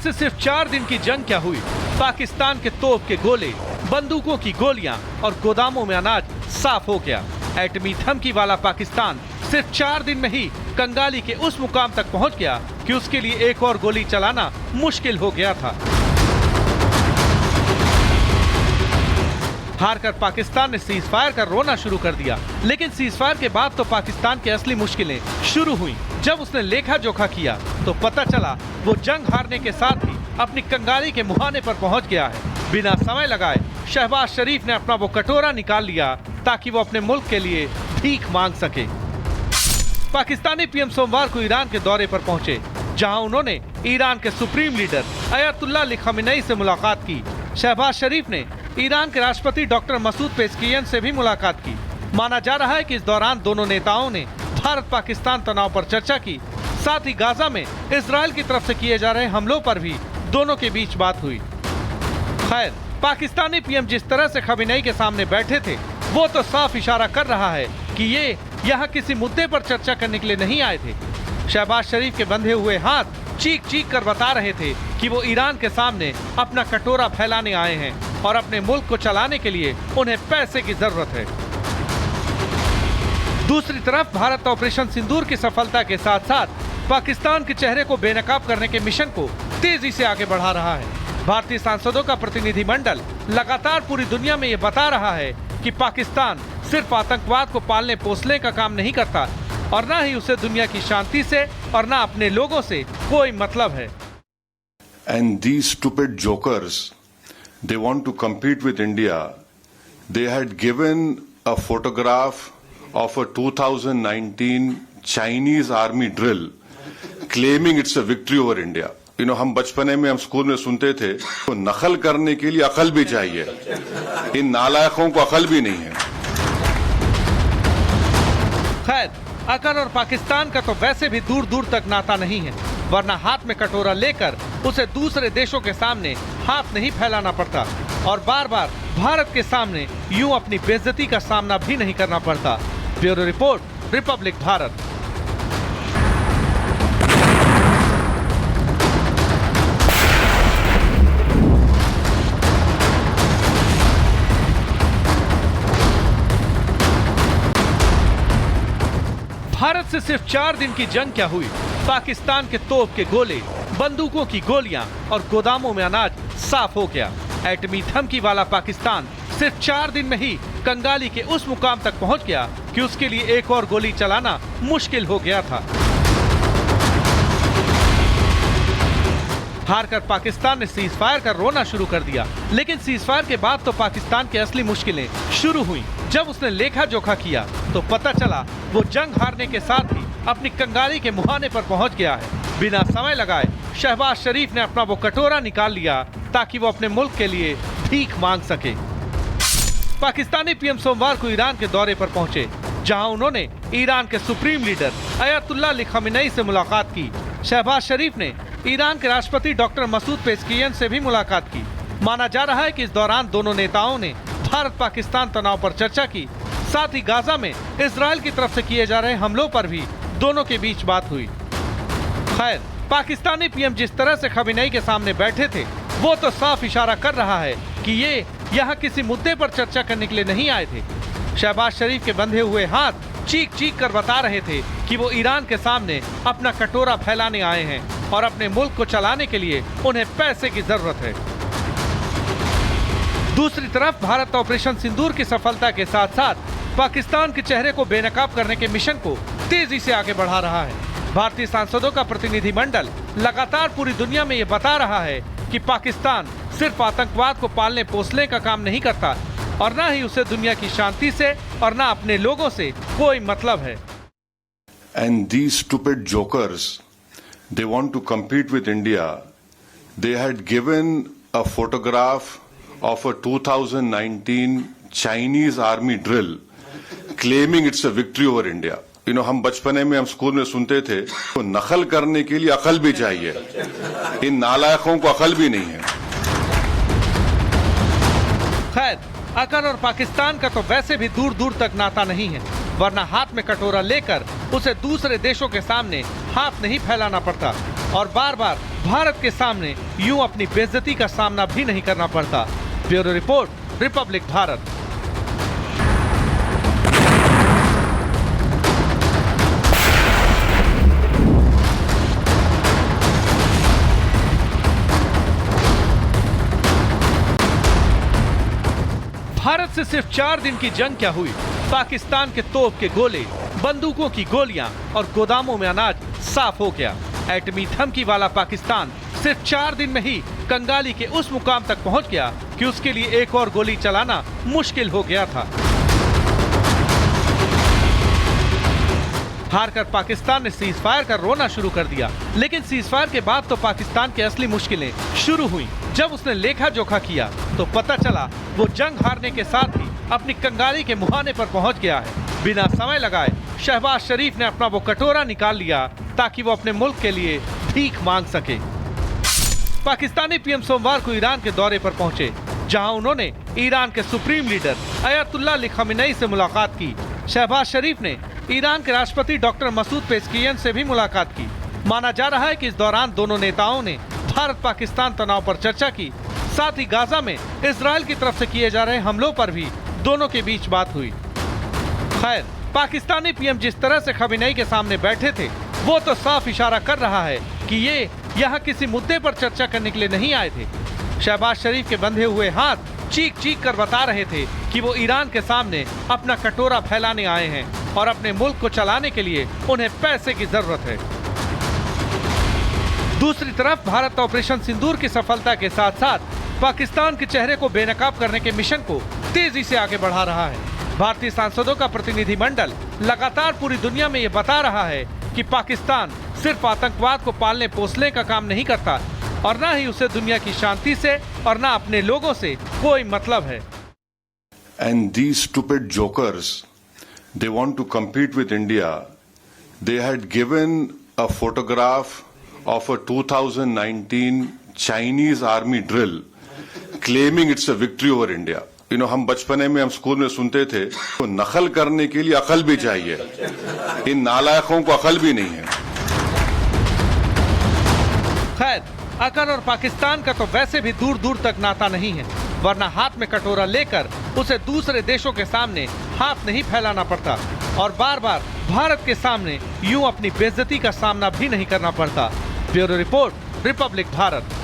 से सिर्फ 4 दिन की जंग क्या हुई, पाकिस्तान के तोप के गोले, बंदूकों की गोलियां और गोदामों में अनाज साफ हो गया। एटमी धमकी वाला पाकिस्तान सिर्फ 4 दिन में ही कंगाली के उस मुकाम तक पहुंच गया कि उसके लिए एक और गोली चलाना मुश्किल हो गया था। हारकर पाकिस्तान ने सीज फायर कर रोना शुरू कर दिया, लेकिन सीज फायर के बाद तो पाकिस्तान की असली मुश्किलें शुरू हुई। जब उसने लेखा जोखा किया तो पता चला वो जंग हारने के साथ ही अपनी कंगाली के मुहाने पर पहुंच गया है। बिना समय लगाए शहबाज शरीफ ने अपना वो कटोरा निकाल लिया ताकि वो अपने मुल्क के लिए भीख मांग सके। पाकिस्तानी पीएम सोमवार को ईरान के दौरे पर पहुंचे, जहां उन्होंने ईरान के सुप्रीम लीडर अयतुल्लाह अली खamenei से मुलाकात की। शहबाज शरीफ ने ईरान के राष्ट्रपति डॉक्टर मसूद पेज़ेश्कियान से भी मुलाकात की। माना जा रहा है कि इस दौरान दोनों नेताओं ने भारत पाकिस्तान तनाव पर चर्चा की। साथ ही गाजा में इजराइल की तरफ से किए जा रहे हमलों पर भी दोनों के बीच बात हुई। खैर, पाकिस्तानी पीएम जिस तरह से खamenei के सामने बैठे थे, वो तो साफ इशारा कर रहा है कि ये यहाँ किसी मुद्दे पर चर्चा करने के लिए नहीं आए थे। शहबाज शरीफ के बंधे हुए हाथ चीख चीख कर बता रहे थे कि वो ईरान के सामने अपना कटोरा फैलाने आए हैं और अपने मुल्क को चलाने के लिए उन्हें पैसे की जरूरत है। दूसरी तरफ भारत ऑपरेशन सिंदूर की सफलता के साथ साथ पाकिस्तान के चेहरे को बेनकाब करने के मिशन को तेजी से आगे बढ़ा रहा है। भारतीय सांसदों का प्रतिनिधिमंडल लगातार पूरी दुनिया में ये बता रहा है कि पाकिस्तान सिर्फ आतंकवाद को पालने पोसने का काम नहीं करता और न ही उसे दुनिया की शांति से और न अपने लोगों से कोई मतलब है। And these stupid jokers, they want to compete with India. They had given a photograph of a 2019 Chinese army drill, claiming it's a victory over India. You know, हम बचपने में हम स्कूल में सुनते थे, तो नकल करने के लिए अकल भी चाहिए। इन नालायकों को अकल भी नहीं है। खैर, अकल और पाकिस्तान का तो वैसे भी दूर दूर तक नाता नहीं है, वरना हाथ में कटोरा लेकर उसे दूसरे देशों के सामने हाथ नहीं फैलाना पड़ता और बार बार भारत के सामने यूं अपनी बेइज्जती का सामना भी नहीं करना पड़ता। Bureau report, Republic Bharat. Bharat से सिर्फ 4 दिन की जंग क्या हुई, पाकिस्तान के तोप के गोले, बंदूकों की गोलियां और गोदामों में अनाज साफ हो गया। एटमी धमकी वाला पाकिस्तान सिर्फ 4 दिन में ही कंगाली के उस मुकाम तक पहुंच गया कि उसके लिए एक और गोली चलाना मुश्किल हो गया था। हारकर पाकिस्तान ने सीज फायर कर रोना शुरू कर दिया, लेकिन सीज फायर के बाद तो पाकिस्तान की असली मुश्किलें शुरू हुई। जब उसने लेखा जोखा किया तो पता चला वो जंग हारने के साथ ही अपनी कंगाली के मुहाने पर पहुंच गया है। बिना समय लगाए शहबाज शरीफ ने अपना वो कटोरा निकाल लिया ताकि वो अपने मुल्क के लिए भीख मांग सके। पाकिस्तानी पीएम सोमवार को ईरान के दौरे पर पहुंचे, जहां उन्होंने ईरान के सुप्रीम लीडर अयतुल्लाह अली खamenei से मुलाकात की। शहबाज शरीफ ने ईरान के राष्ट्रपति डॉक्टर मसूद पेज़ेश्कियान से भी मुलाकात की। माना जा रहा है कि इस दौरान दोनों नेताओं ने भारत पाकिस्तान तनाव पर चर्चा की। साथ ही गाजा में इजराइल की तरफ से किए जा रहे हमलों पर भी दोनों के बीच बात हुई। खैर, पाकिस्तानी पीएम जिस तरह से खamenei के सामने बैठे थे, वो तो साफ इशारा कर रहा है कि ये यहाँ किसी मुद्दे पर चर्चा करने के लिए नहीं आए थे। शहबाज शरीफ के बंधे हुए हाथ चीख चीख कर बता रहे थे कि वो ईरान के सामने अपना कटोरा फैलाने आए हैं और अपने मुल्क को चलाने के लिए उन्हें पैसे की जरूरत है। दूसरी तरफ भारत ऑपरेशन सिंदूर की सफलता के साथ साथ पाकिस्तान के चेहरे को बेनकाब करने के मिशन को तेजी से आगे बढ़ा रहा है। भारतीय सांसदों का प्रतिनिधिमंडल लगातार पूरी दुनिया में ये बता रहा है कि पाकिस्तान सिर्फ आतंकवाद को पालने पोसने का काम नहीं करता और न ही उसे दुनिया की शांति से और न अपने लोगों से कोई मतलब है। And these stupid jokers, they want to compete with India. They had given a photograph of a 2019 Chinese army drill, claiming it's a victory over India. You know, हम बचपने में हम स्कूल में सुनते थे, तो नकल करने के लिए अकल भी चाहिए। इन नालायकों को अकल भी नहीं है। खैर, अकल और पाकिस्तान का तो वैसे भी दूर दूर तक नाता नहीं है, वरना हाथ में कटोरा लेकर उसे दूसरे देशों के सामने हाथ नहीं फैलाना पड़ता और बार बार भारत के सामने यूं अपनी बेइज्जती का सामना भी नहीं करना पड़ता। Bureau report, Republic Bharat. Bharat से सिर्फ 4 दिन की जंग क्या हुई, पाकिस्तान के तोप के गोले, बंदूकों की गोलियां और गोदामों में अनाज साफ हो गया। एटमी धमकी वाला पाकिस्तान सिर्फ 4 दिन में ही कंगाली के उस मुकाम तक पहुंच गया कि उसके लिए एक और गोली चलाना मुश्किल हो गया था। हारकर पाकिस्तान ने सीज फायर कर रोना शुरू कर दिया, लेकिन सीज फायर के बाद तो पाकिस्तान की असली मुश्किलें शुरू हुई। जब उसने लेखा जोखा किया तो पता चला वो जंग हारने के साथ ही अपनी कंगाली के मुहाने पर पहुंच गया है। बिना समय लगाए शहबाज शरीफ ने अपना वो कटोरा निकाल लिया ताकि वो अपने मुल्क के लिए भीख मांग सके। पाकिस्तानी पीएम सोमवार को ईरान के दौरे पर पहुंचे, जहां उन्होंने ईरान के सुप्रीम लीडर अयतुल्ला अली खamenei से मुलाकात की। शहबाज शरीफ ने ईरान के राष्ट्रपति डॉक्टर मसूद पेज़ेश्कियान से भी मुलाकात की। माना जा रहा है कि इस दौरान दोनों नेताओं ने भारत पाकिस्तान तनाव पर चर्चा की, साथ ही गाजा में इजराइल की तरफ से किए जा रहे हमलों पर भी दोनों के बीच बात हुई। खैर, पाकिस्तानी पीएम जिस तरह से खamenei के सामने बैठे थे, वो तो साफ इशारा कर रहा है कि ये यहाँ किसी मुद्दे पर चर्चा करने के लिए नहीं आए थे। शहबाज शरीफ के बंधे हुए हाथ चीख चीख कर बता रहे थे कि वो ईरान के सामने अपना कटोरा फैलाने आए हैं और अपने मुल्क को चलाने के लिए उन्हें पैसे की जरूरत है। दूसरी तरफ भारत ऑपरेशन सिंदूर की सफलता के साथ साथ पाकिस्तान के चेहरे को बेनकाब करने के मिशन को तेजी से आगे बढ़ा रहा है। भारतीय सांसदों का प्रतिनिधिमंडल लगातार पूरी दुनिया में ये बता रहा है कि पाकिस्तान सिर्फ आतंकवाद को पालने पोसने का काम नहीं करता और न ही उसे दुनिया की शांति से और न अपने लोगों से कोई मतलब है। And these stupid jokers, they want to compete with India. They had given a photograph of a 2019 Chinese army drill, claiming it's a victory over India. You know, हम बचपने में हम स्कूल में सुनते थे, तो नकल करने के लिए अकल भी चाहिए। इन नालायकों को अकल भी नहीं है। खैर, अकल और पाकिस्तान का तो वैसे भी दूर दूर तक नाता नहीं है, वरना हाथ में कटोरा लेकर उसे दूसरे देशों के सामने हाथ नहीं फैलाना पड़ता और बार बार भारत के सामने यूं अपनी बेइज्जती का सामना भी नहीं करना पड़ता। Bureau report, Republic Bharat.